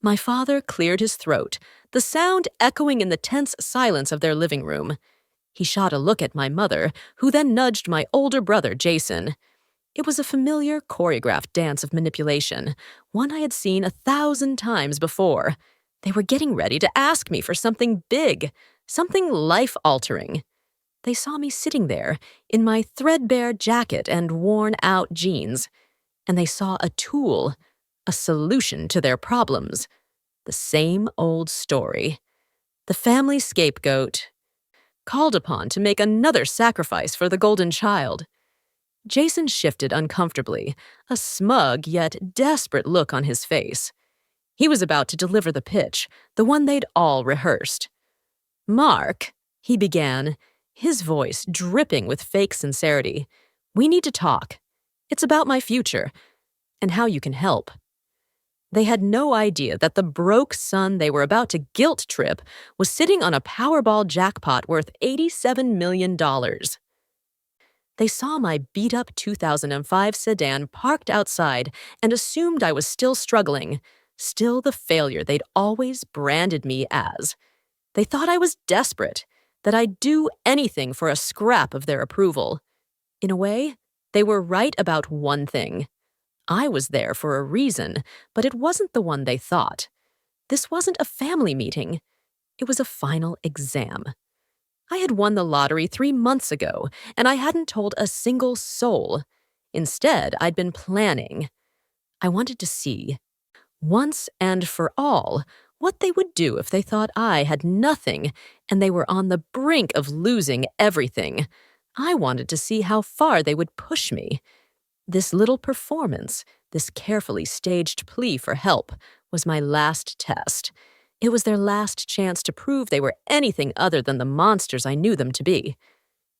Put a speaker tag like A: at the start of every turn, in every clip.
A: My father cleared his throat, the sound echoing in the tense silence of their living room. He shot a look at my mother, who then nudged my older brother, Jason. It was a familiar, choreographed dance of manipulation, one I had seen 1,000 times before. They were getting ready to ask me for something big, something life-altering. They saw me sitting there, in my threadbare jacket and worn-out jeans, and they saw a tool, a solution to their problems. The same old story. The family scapegoat, called upon to make another sacrifice for the golden child. Jason shifted uncomfortably, a smug yet desperate look on his face. He was about to deliver the pitch, the one they'd all rehearsed. "Mark," he began, his voice dripping with fake sincerity, "we need to talk. It's about my future, and how you can help." They had no idea that the broke son they were about to guilt trip was sitting on a Powerball jackpot worth $87 million. They saw my beat-up 2005 sedan parked outside and assumed I was still struggling, still the failure they'd always branded me as. They thought I was desperate, that I'd do anything for a scrap of their approval. In a way, they were right about one thing. I was there for a reason, but it wasn't the one they thought. This wasn't a family meeting. It was a final exam. I had won the lottery 3 months ago, and I hadn't told a single soul. Instead, I'd been planning. I wanted to see, once and for all, what they would do if they thought I had nothing and they were on the brink of losing everything. I wanted to see how far they would push me. This little performance, this carefully staged plea for help, was my last test. It was their last chance to prove they were anything other than the monsters I knew them to be.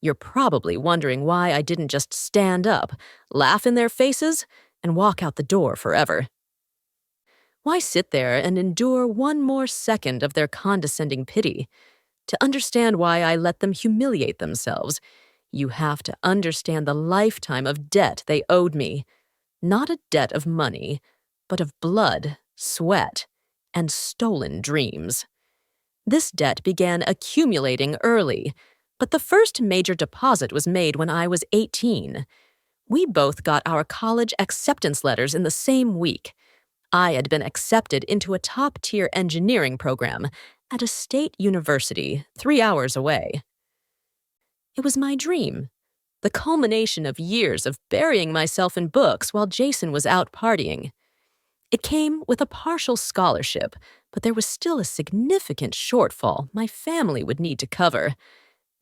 A: You're probably wondering why I didn't just stand up, laugh in their faces, and walk out the door forever. Why sit there and endure one more second of their condescending pity? To understand why I let them humiliate themselves, you have to understand the lifetime of debt they owed me. Not a debt of money, but of blood, sweat, and stolen dreams. This debt began accumulating early, but the first major deposit was made when I was 18. We both got our college acceptance letters in the same week. I had been accepted into a top-tier engineering program at a state university 3 hours away. It was my dream, the culmination of years of burying myself in books while Jason was out partying. It came with a partial scholarship, but there was still a significant shortfall my family would need to cover.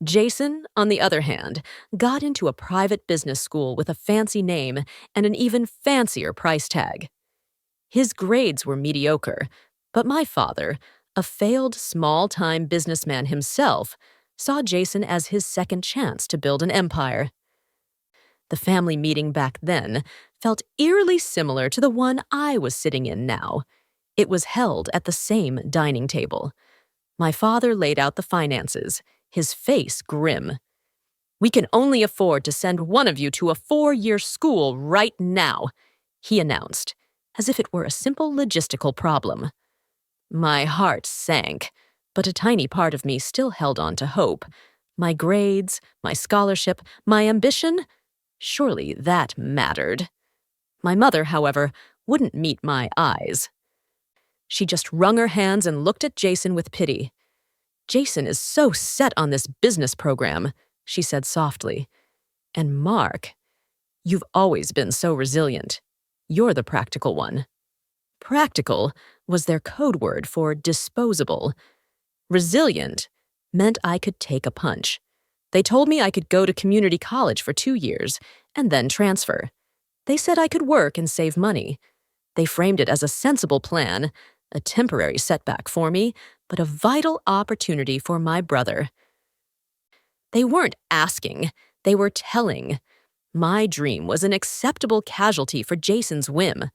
A: Jason, on the other hand, got into a private business school with a fancy name and an even fancier price tag. His grades were mediocre, but my father, a failed small-time businessman himself, saw Jason as his second chance to build an empire. The family meeting back then felt eerily similar to the one I was sitting in now. It was held at the same dining table. My father laid out the finances, his face grim. "We can only afford to send one of you to a 4-year school right now," he announced, as if it were a simple logistical problem. My heart sank, but a tiny part of me still held on to hope. My grades, my scholarship, my ambition, surely that mattered. My mother, however, wouldn't meet my eyes. She just wrung her hands and looked at Jason with pity. "Jason is so set on this business program," she said softly. "And Mark, you've always been so resilient. You're the practical one." Practical was their code word for disposable. Resilient meant I could take a punch. They told me I could go to community college for 2 years and then transfer. They said I could work and save money. They framed it as a sensible plan, a temporary setback for me, but a vital opportunity for my brother. They weren't asking, they were telling. My dream was an acceptable casualty for Jason's whim.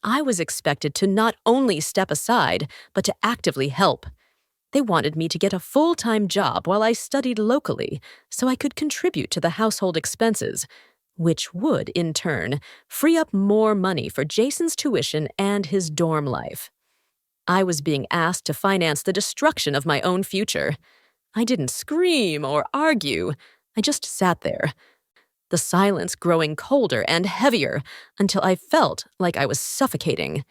A: I was expected to not only step aside, but to actively help. They wanted me to get a full-time job while I studied locally so I could contribute to the household expenses, which would, in turn, free up more money for Jason's tuition and his dorm life. I was being asked to finance the destruction of my own future. I didn't scream or argue. I just sat there, the silence growing colder and heavier until I felt like I was suffocating.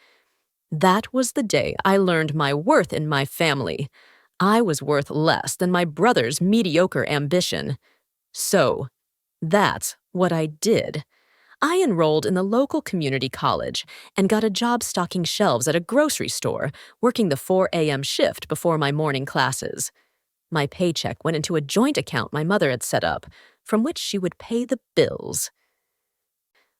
A: That was the day I learned my worth in my family. I was worth less than my brother's mediocre ambition. So, that's what I did. I enrolled in the local community college and got a job stocking shelves at a grocery store, working the 4 a.m. shift before my morning classes. My paycheck went into a joint account my mother had set up, from which she would pay the bills.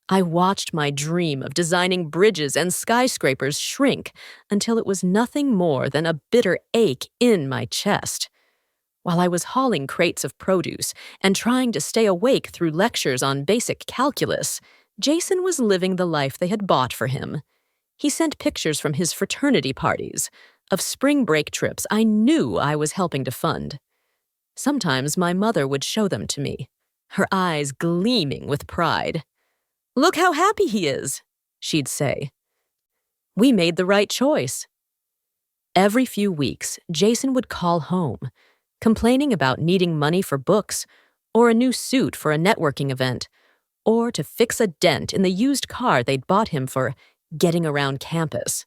A: I watched my dream of designing bridges and skyscrapers shrink until it was nothing more than a bitter ache in my chest. While I was hauling crates of produce and trying to stay awake through lectures on basic calculus, Jason was living the life they had bought for him. He sent pictures from his fraternity parties, of spring break trips I knew I was helping to fund. Sometimes my mother would show them to me, her eyes gleaming with pride. "Look how happy he is," she'd say. "We made the right choice." Every few weeks, Jason would call home, complaining about needing money for books, or a new suit for a networking event, or to fix a dent in the used car they'd bought him for getting around campus.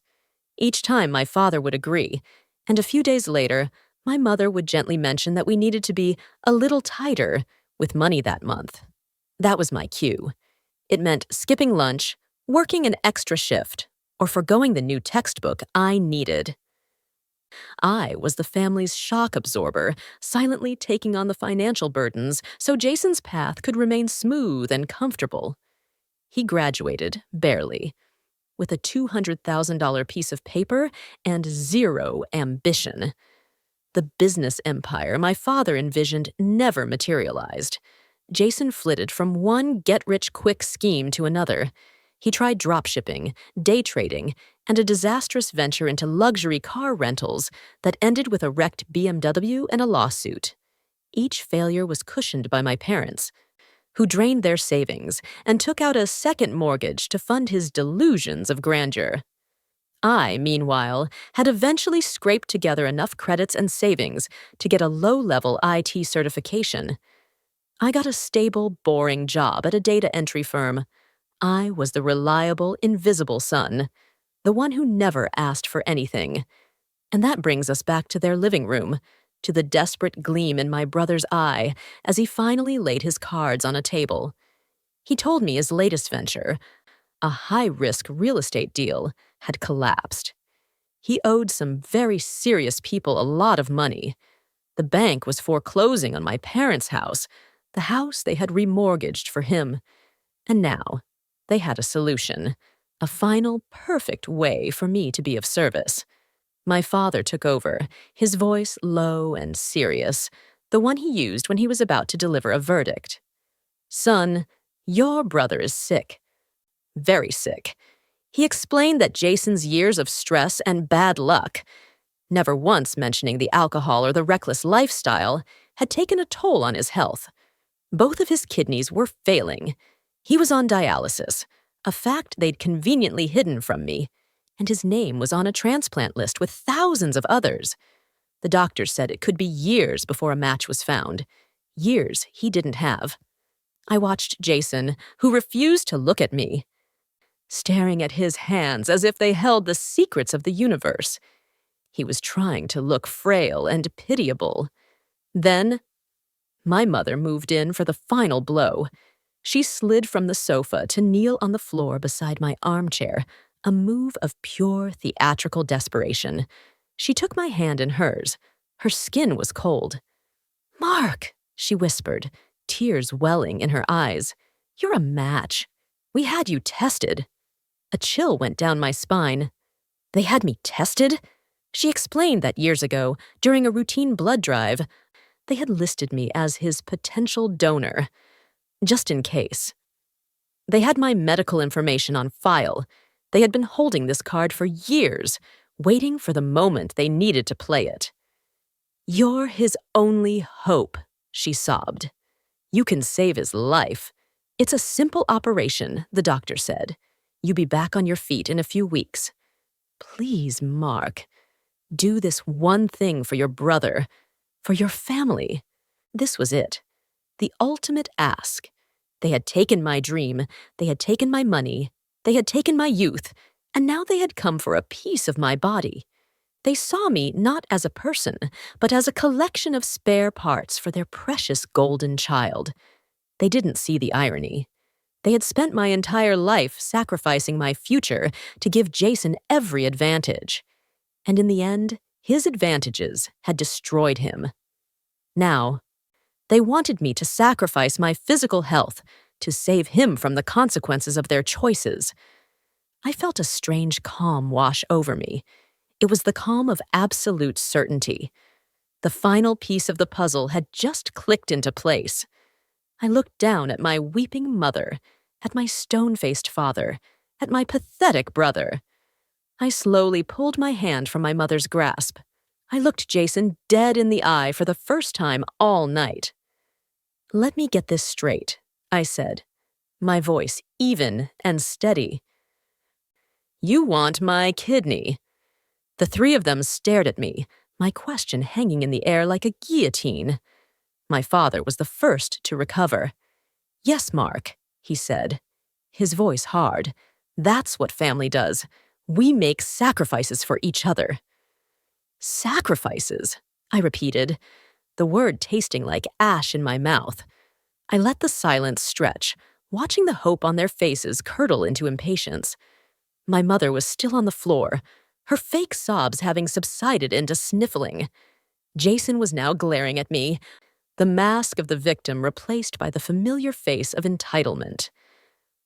A: Each time my father would agree, and a few days later, my mother would gently mention that we needed to be a little tighter with money that month. That was my cue. It meant skipping lunch, working an extra shift, or forgoing the new textbook I needed. I was the family's shock absorber, silently taking on the financial burdens so Jason's path could remain smooth and comfortable. He graduated, barely, with a $200,000 piece of paper and zero ambition. The business empire my father envisioned never materialized. Jason flitted from one get-rich-quick scheme to another. He tried dropshipping, day trading, and a disastrous venture into luxury car rentals that ended with a wrecked BMW and a lawsuit. Each failure was cushioned by my parents, who drained their savings and took out a second mortgage to fund his delusions of grandeur. I, meanwhile, had eventually scraped together enough credits and savings to get a low-level IT certification. I got a stable, boring job at a data entry firm. I was the reliable, invisible son, the one who never asked for anything. And that brings us back to their living room, to the desperate gleam in my brother's eye as he finally laid his cards on a table. He told me his latest venture, a high-risk real estate deal, had collapsed. He owed some very serious people a lot of money. The bank was foreclosing on my parents' house, the house they had remortgaged for him. And now, they had a solution, a final, perfect way for me to be of service. My father took over, his voice low and serious, the one he used when he was about to deliver a verdict. "Son, your brother is sick. Very sick." He explained that Jason's years of stress and bad luck, never once mentioning the alcohol or the reckless lifestyle, had taken a toll on his health. Both of his kidneys were failing. He was on dialysis, a fact they'd conveniently hidden from me, and his name was on a transplant list with thousands of others. The doctor said it could be years before a match was found, years he didn't have. I watched Jason, who refused to look at me, staring at his hands as if they held the secrets of the universe. He was trying to look frail and pitiable. Then, my mother moved in for the final blow. She slid from the sofa to kneel on the floor beside my armchair, a move of pure theatrical desperation. She took my hand in hers. Her skin was cold. "Mark," she whispered, tears welling in her eyes, "you're a match. We had you tested." A chill went down my spine. They had me tested? She explained that years ago, during a routine blood drive, they had listed me as his potential donor, just in case. They had my medical information on file. They had been holding this card for years, waiting for the moment they needed to play it. "You're his only hope," she sobbed. "You can save his life. It's a simple operation," the doctor said. "You'll be back on your feet in a few weeks." "Please, Mark." Do this one thing for your brother, for your family. This was it. The ultimate ask. They had taken my dream, they had taken my money, they had taken my youth, and now they had come for a piece of my body. They saw me not as a person, but as a collection of spare parts for their precious golden child. They didn't see the irony. They had spent my entire life sacrificing my future to give Jason every advantage. And in the end, his advantages had destroyed him. Now, they wanted me to sacrifice my physical health to save him from the consequences of their choices. I felt a strange calm wash over me. It was the calm of absolute certainty. The final piece of the puzzle had just clicked into place. I looked down at my weeping mother, at my stone-faced father, at my pathetic brother. I slowly pulled my hand from my mother's grasp. I looked Jason dead in the eye for the first time all night. "Let me get this straight," I said, my voice even and steady. "You want my kidney." The three of them stared at me, my question hanging in the air like a guillotine. My father was the first to recover. "Yes, Mark," he said, his voice hard. "That's what family does. We make sacrifices for each other." "Sacrifices," I repeated, the word tasting like ash in my mouth. I let the silence stretch, watching the hope on their faces curdle into impatience. My mother was still on the floor, her fake sobs having subsided into sniffling. Jason was now glaring at me, the mask of the victim replaced by the familiar face of entitlement.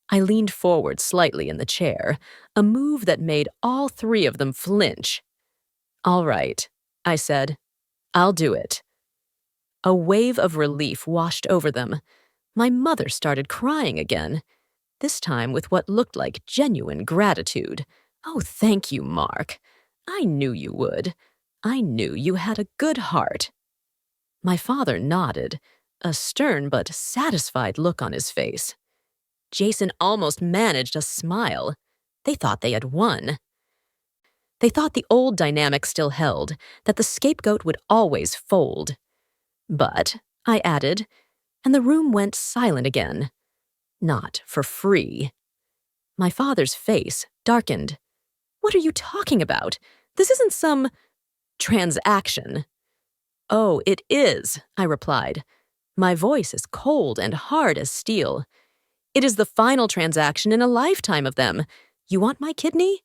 A: I leaned forward slightly in the chair, a move that made all three of them flinch. "All right," I said. "I'll do it." A wave of relief washed over them. My mother started crying again, this time with what looked like genuine gratitude. "Oh, thank you, Mark. I knew you would. I knew you had a good heart." My father nodded, a stern but satisfied look on his face. Jason almost managed a smile. They thought they had won. They thought the old dynamic still held, that the scapegoat would always fold. "But," I added, and the room went silent again. "Not for free." My father's face darkened. "What are you talking about? This isn't some transaction." "Oh, it is," I replied. My voice as cold and hard as steel. "It is the final transaction in a lifetime of them. You want my kidney?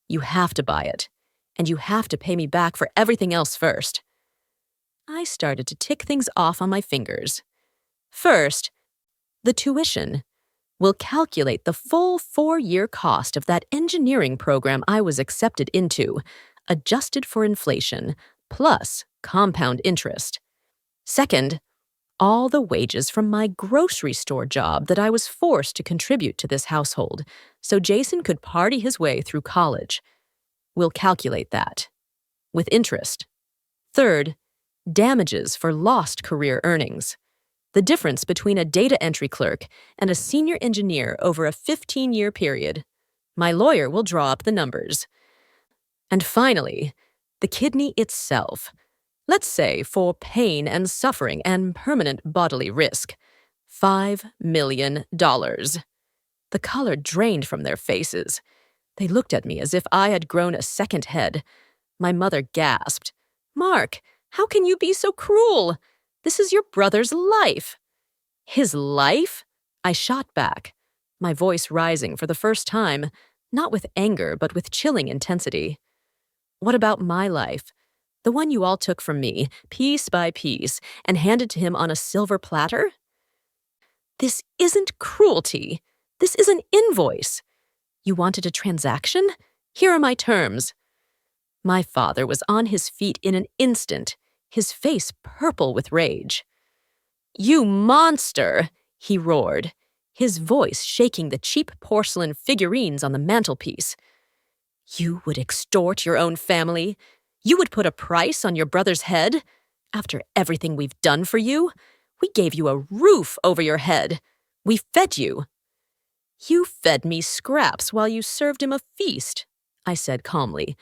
A: You have to buy it, and you have to pay me back for everything else first." I started to tick things off on my fingers. "First, the tuition. We'll calculate the full 4-year cost of that engineering program I was accepted into, adjusted for inflation, plus compound interest. Second, all the wages from my grocery store job that I was forced to contribute to this household, so Jason could party his way through college. We'll calculate that. With interest. Third, damages for lost career earnings. The difference between a data entry clerk and a senior engineer over a 15-year period. My lawyer will draw up the numbers. And finally, the kidney itself. Let's say for pain and suffering and permanent bodily risk. $5 million. The color drained from their faces. They looked at me as if I had grown a second head. My mother gasped. "Mark, how can you be so cruel? This is your brother's life." "His life?" I shot back, my voice rising for the first time, not with anger but with chilling intensity. "What about my life? The one you all took from me, piece by piece, and handed to him on a silver platter? This isn't cruelty. This is an invoice. You wanted a transaction? Here are my terms." My father was on his feet in an instant, his face purple with rage. "You monster!" he roared, his voice shaking the cheap porcelain figurines on the mantelpiece. "You would extort your own family? You would put a price on your brother's head? After everything we've done for you? We gave you a roof over your head. We fed you." "You fed me scraps while you served him a feast," I said calmly.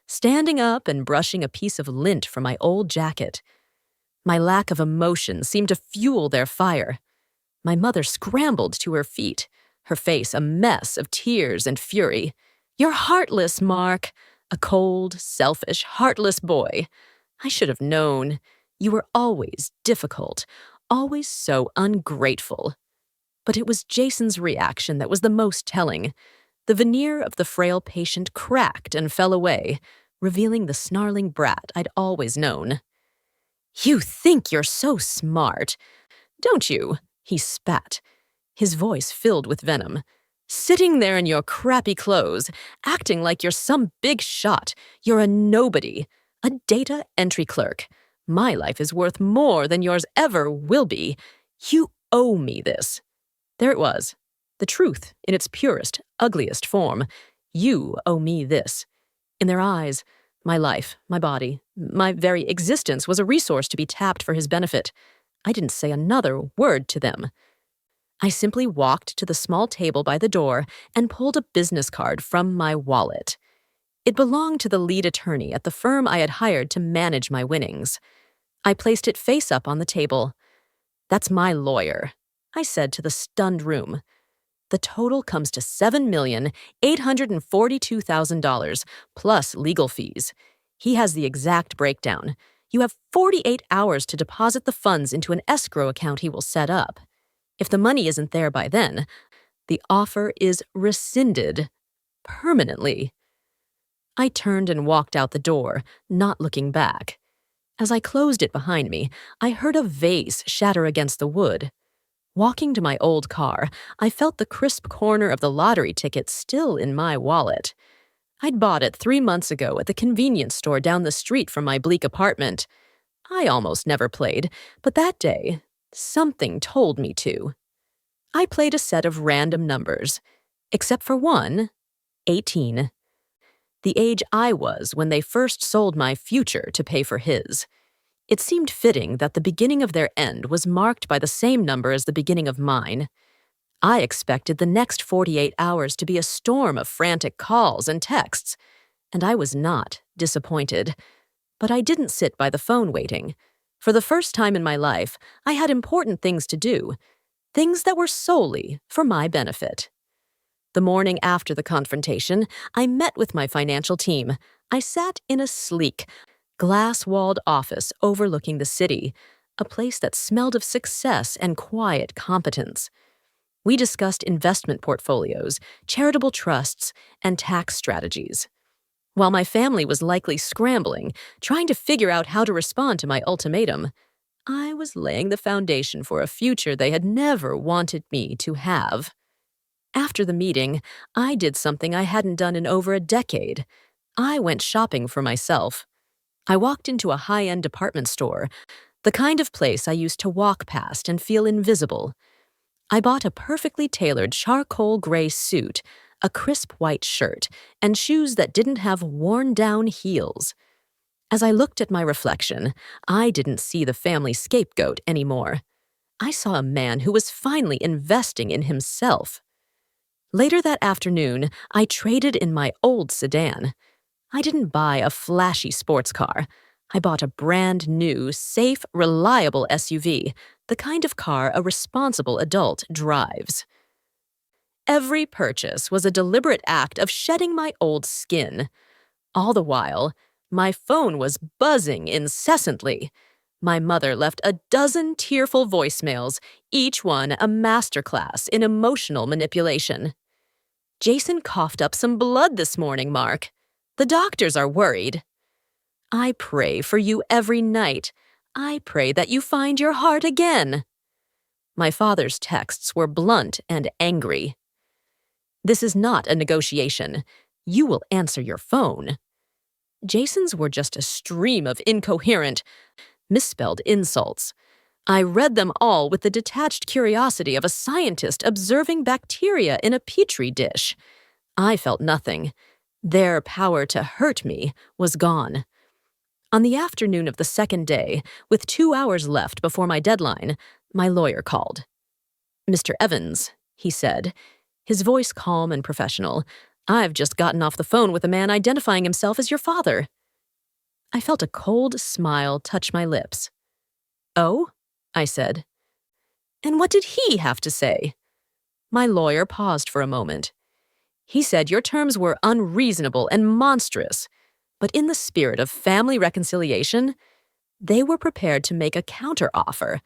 A: standing up and brushing a piece of lint from my old jacket. My lack of emotion seemed to fuel their fire. My mother scrambled to her feet, her face a mess of tears and fury. "You're heartless, Mark. A cold, selfish, heartless boy. I should have known. You were always difficult, always so ungrateful." But it was Jason's reaction that was the most telling. The veneer of the frail patient cracked and fell away, revealing the snarling brat I'd always known. "You think you're so smart, don't you?" he spat, his voice filled with venom. "Sitting there in your crappy clothes, acting like you're some big shot. You're a nobody, a data entry clerk. My life is worth more than yours ever will be. You owe me this." There it was, the truth in its purest, ugliest form. You owe me this. In their eyes, my life, my body, my very existence was a resource to be tapped for his benefit. I didn't say another word to them. I simply walked to the small table by the door and pulled a business card from my wallet. It belonged to the lead attorney at the firm I had hired to manage my winnings. I placed it face up on the table. "That's my lawyer," I said to the stunned room. "The total comes to $7,842,000 plus legal fees. He has the exact breakdown. You have 48 hours to deposit the funds into an escrow account he will set up. If the money isn't there by then, the offer is rescinded permanently." I turned and walked out the door, not looking back. As I closed it behind me, I heard a vase shatter against the wood. Walking to my old car, I felt the crisp corner of the lottery ticket still in my wallet. I'd bought it 3 months ago at the convenience store down the street from my bleak apartment. I almost never played, but that day, something told me to. I played a set of random numbers, except for one, 18. The age I was when they first sold my future to pay for his. It seemed fitting that the beginning of their end was marked by the same number as the beginning of mine. I expected the next 48 hours to be a storm of frantic calls and texts, and I was not disappointed. But I didn't sit by the phone waiting. For the first time in my life, I had important things to do, things that were solely for my benefit. The morning after the confrontation, I met with my financial team. I sat in a sleek, glass-walled office overlooking the city, a place that smelled of success and quiet competence. We discussed investment portfolios, charitable trusts, and tax strategies. While my family was likely scrambling, trying to figure out how to respond to my ultimatum, I was laying the foundation for a future they had never wanted me to have. After the meeting, I did something I hadn't done in over a decade. I went shopping for myself. I walked into a high-end department store, the kind of place I used to walk past and feel invisible. I bought a perfectly tailored charcoal gray suit, a crisp white shirt, and shoes that didn't have worn-down heels. As I looked at my reflection, I didn't see the family scapegoat anymore. I saw a man who was finally investing in himself. Later that afternoon, I traded in my old sedan. I didn't buy a flashy sports car. I bought a brand new, safe, reliable SUV, the kind of car a responsible adult drives. Every purchase was a deliberate act of shedding my old skin. All the while, my phone was buzzing incessantly. My mother left a dozen tearful voicemails, each one a masterclass in emotional manipulation. "Jason coughed up some blood this morning, Mark. The doctors are worried. I pray for you every night. I pray that you find your heart again." My father's texts were blunt and angry. "This is not a negotiation. You will answer your phone." Jason's were just a stream of incoherent, misspelled insults. I read them all with the detached curiosity of a scientist observing bacteria in a petri dish. I felt nothing. Their power to hurt me was gone. On the afternoon of the second day, with 2 hours left before my deadline, my lawyer called. "Mr. Evans," he said, his voice calm and professional, I've just gotten off the phone with a man identifying himself as your father. I felt a cold smile touch my lips. Oh? I said. And what did he have to say? My lawyer paused for a moment. He said your terms were unreasonable and monstrous, but in the spirit of family reconciliation, they were prepared to make a counteroffer.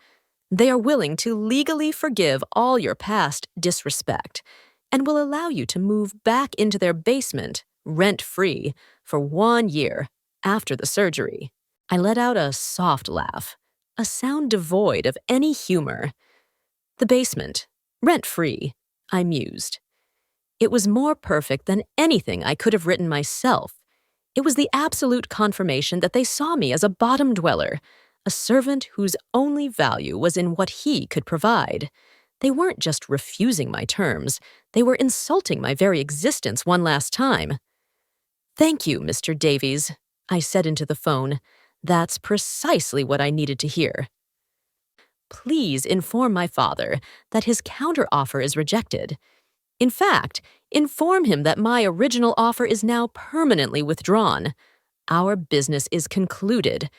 A: They are willing to legally forgive all your past disrespect and will allow you to move back into their basement, rent-free, for 1 year after the surgery. I let out a soft laugh, a sound devoid of any humor. The basement, rent-free, I mused. It was more perfect than anything I could have written myself. It was the absolute confirmation that they saw me as a bottom dweller, a servant whose only value was in what he could provide. They weren't just refusing my terms, they were insulting my very existence one last time. Thank you, Mr. Davies, I said into the phone. That's precisely what I needed to hear. Please inform my father that his counteroffer is rejected. In fact, inform him that my original offer is now permanently withdrawn. Our business is concluded.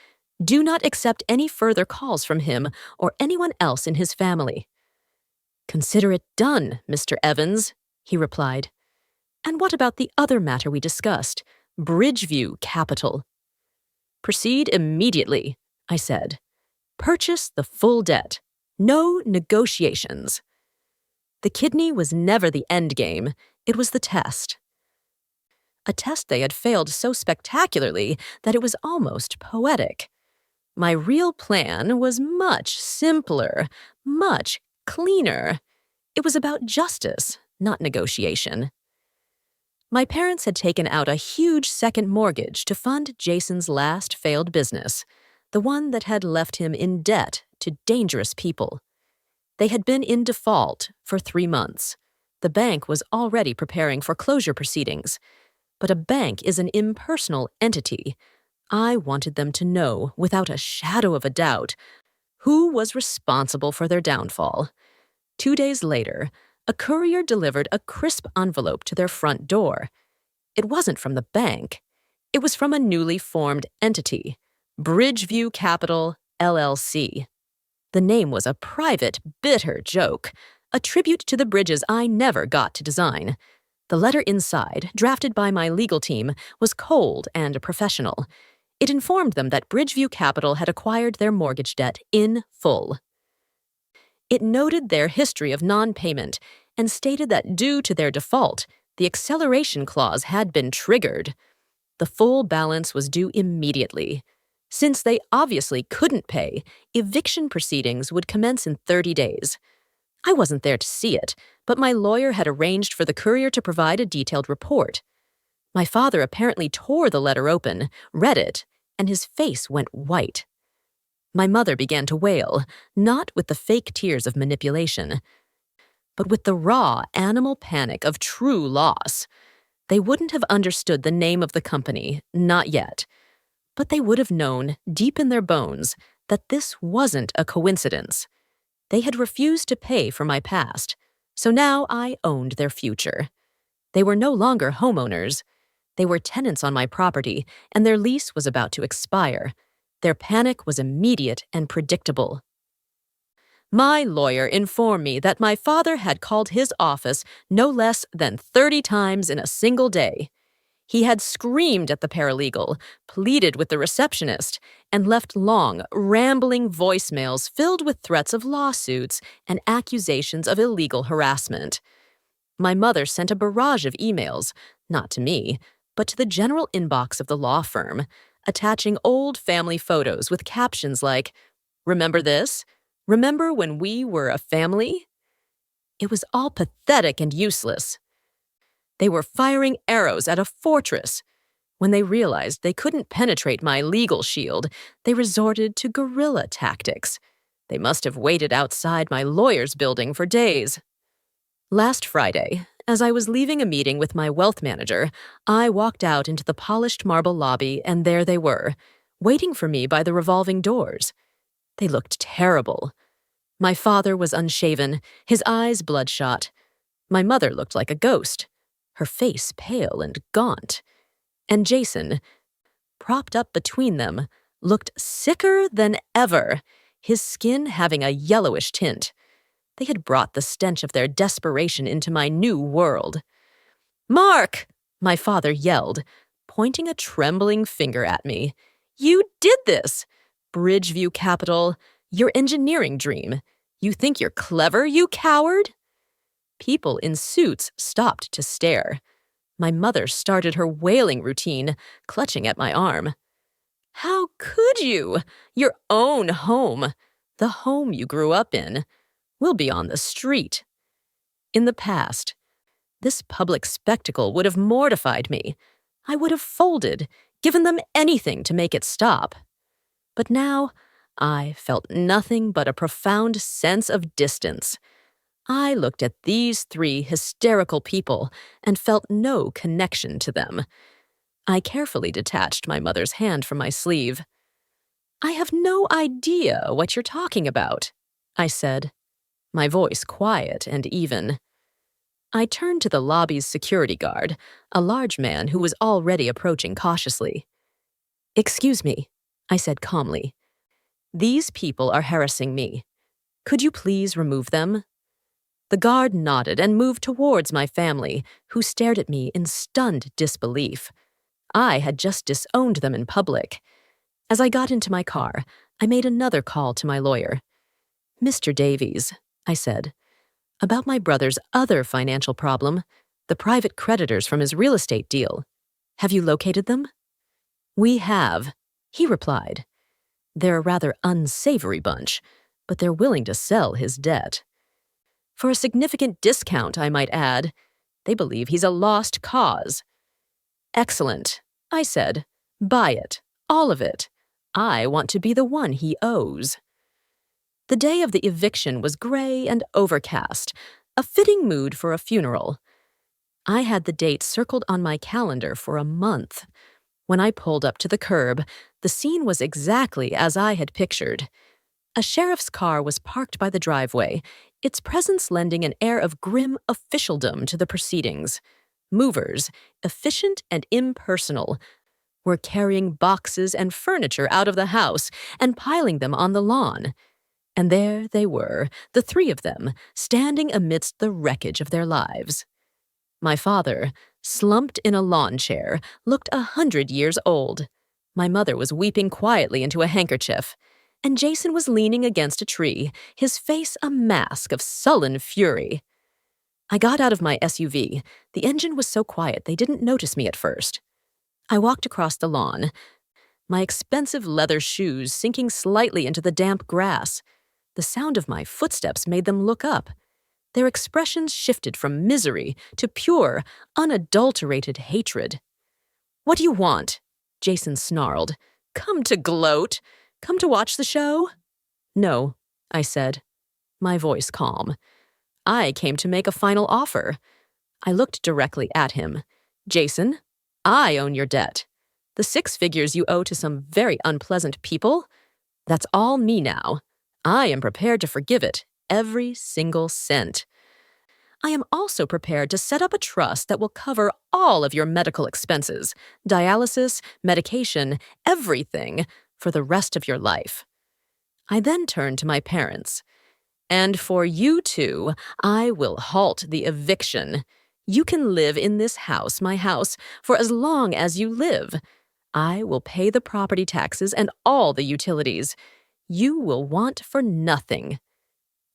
A: Do not accept any further calls from him or anyone else in his family. Consider it done, Mr. Evans, he replied. And what about the other matter we discussed, Bridgeview Capital? Proceed immediately, I said. Purchase the full debt. No negotiations. The kidney was never the end game, it was the test. A test they had failed so spectacularly that it was almost poetic. My real plan was much simpler, much cleaner. It was about justice, not negotiation. My parents had taken out a huge second mortgage to fund Jason's last failed business, the one that had left him in debt to dangerous people. They had been in default for 3 months. The bank was already preparing foreclosure proceedings. But a bank is an impersonal entity. I wanted them to know, without a shadow of a doubt, who was responsible for their downfall. 2 days later, a courier delivered a crisp envelope to their front door. It wasn't from the bank. It was from a newly formed entity, Bridgeview Capital, LLC. The name was a private, bitter joke, a tribute to the bridges I never got to design. The letter inside, drafted by my legal team, was cold and professional. It informed them that Bridgeview Capital had acquired their mortgage debt in full. It noted their history of non-payment and stated that due to their default, the acceleration clause had been triggered. The full balance was due immediately. Since they obviously couldn't pay, eviction proceedings would commence in 30 days. I wasn't there to see it, but my lawyer had arranged for the courier to provide a detailed report. My father apparently tore the letter open, read it, and his face went white. My mother began to wail, not with the fake tears of manipulation, but with the raw animal panic of true loss. They wouldn't have understood the name of the company, not yet. But they would have known, deep in their bones, that this wasn't a coincidence. They had refused to pay for my past, so now I owned their future. They were no longer homeowners. They were tenants on my property, and their lease was about to expire. Their panic was immediate and predictable. My lawyer informed me that my father had called his office no less than 30 times in a single day. He had screamed at the paralegal, pleaded with the receptionist, and left long, rambling voicemails filled with threats of lawsuits and accusations of illegal harassment. My mother sent a barrage of emails, not to me, but to the general inbox of the law firm, attaching old family photos with captions like, "Remember this? Remember when we were a family?" It was all pathetic and useless. They were firing arrows at a fortress. When they realized they couldn't penetrate my legal shield, they resorted to guerrilla tactics. They must have waited outside my lawyer's building for days. Last Friday, as I was leaving a meeting with my wealth manager, I walked out into the polished marble lobby, and there they were, waiting for me by the revolving doors. They looked terrible. My father was unshaven, his eyes bloodshot. My mother looked like a ghost. her face pale and gaunt. And Jason, propped up between them, looked sicker than ever, his skin having a yellowish tint. They had brought the stench of their desperation into my new world. "Mark!" my father yelled, pointing a trembling finger at me. "You did this! Bridgeview Capital, your engineering dream. You think you're clever, you coward?" People in suits stopped to stare. My mother started her wailing routine, clutching at my arm. "How could you? Your own home, the home you grew up in, will be on the street." In the past, this public spectacle would have mortified me. I would have folded, given them anything to make it stop. But now, I felt nothing but a profound sense of distance. I looked at these three hysterical people and felt no connection to them. I carefully detached my mother's hand from my sleeve. "I have no idea what you're talking about," I said, my voice quiet and even. I turned to the lobby's security guard, a large man who was already approaching cautiously. "Excuse me," I said calmly. "These people are harassing me. Could you please remove them?" The guard nodded and moved towards my family, who stared at me in stunned disbelief. I had just disowned them in public. As I got into my car, I made another call to my lawyer. "Mr. Davies," I said, "about my brother's other financial problem, the private creditors from his real estate deal. Have you located them?" "We have," he replied. "They're a rather unsavory bunch, but they're willing to sell his debt. For a significant discount, I might add. They believe he's a lost cause." "Excellent," I said. "Buy it. All of it. I want to be the one he owes." The day of the eviction was gray and overcast, a fitting mood for a funeral. I had the date circled on my calendar for a month. When I pulled up to the curb, the scene was exactly as I had pictured. A sheriff's car was parked by the driveway, its presence lending an air of grim officialdom to the proceedings. Movers, efficient and impersonal, were carrying boxes and furniture out of the house and piling them on the lawn. And there they were, the three of them, standing amidst the wreckage of their lives. My father, slumped in a lawn chair, looked 100 years old. My mother was weeping quietly into a handkerchief, and Jason was leaning against a tree, his face a mask of sullen fury. I got out of my SUV. The engine was so quiet they didn't notice me at first. I walked across the lawn, my expensive leather shoes sinking slightly into the damp grass. The sound of my footsteps made them look up. Their expressions shifted from misery to pure, unadulterated hatred. "What do you want?" Jason snarled. "Come to gloat? Come to watch the show?" "No," I said, my voice calm. "I came to make a final offer." I looked directly at him. "Jason, I own your debt. The 6 figures you owe to some very unpleasant people, that's all me now. I am prepared to forgive it, every single cent. I am also prepared to set up a trust that will cover all of your medical expenses, dialysis, medication, everything, for the rest of your life." I then turned to my parents. "And for you two, I will halt the eviction. You can live in this house, my house, for as long as you live. I will pay the property taxes and all the utilities. You will want for nothing."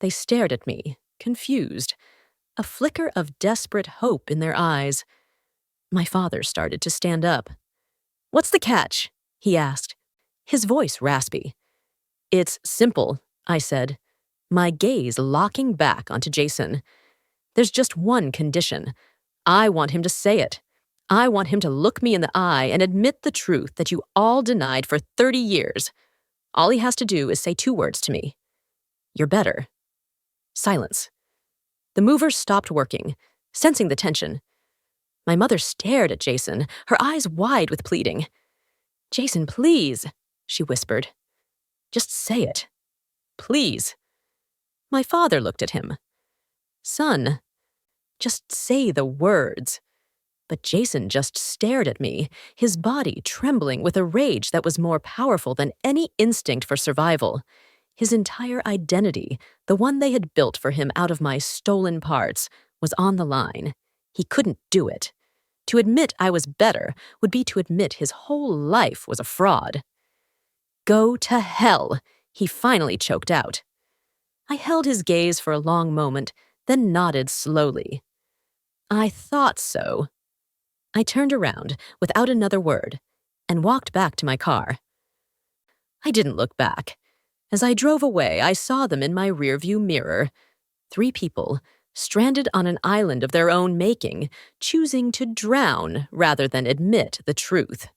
A: They stared at me, confused, a flicker of desperate hope in their eyes. My father started to stand up. "What's the catch?" he asked, his voice raspy. "It's simple," I said, my gaze locking back onto Jason. "There's just one condition. I want him to say it. I want him to look me in the eye and admit the truth that you all denied for 30 years. All he has to do is say 2 words to me. You're better." Silence. The movers stopped working, sensing the tension. My mother stared at Jason, her eyes wide with pleading. "Jason, please," she whispered. "Just say it. Please." My father looked at him. "Son, just say the words." But Jason just stared at me, his body trembling with a rage that was more powerful than any instinct for survival. His entire identity, the one they had built for him out of my stolen parts, was on the line. He couldn't do it. To admit I was better would be to admit his whole life was a fraud. "Go to hell," he finally choked out. I held his gaze for a long moment, then nodded slowly. "I thought so." I turned around, without another word, and walked back to my car. I didn't look back. As I drove away, I saw them in my rearview mirror. 3 people, stranded on an island of their own making, choosing to drown rather than admit the truth.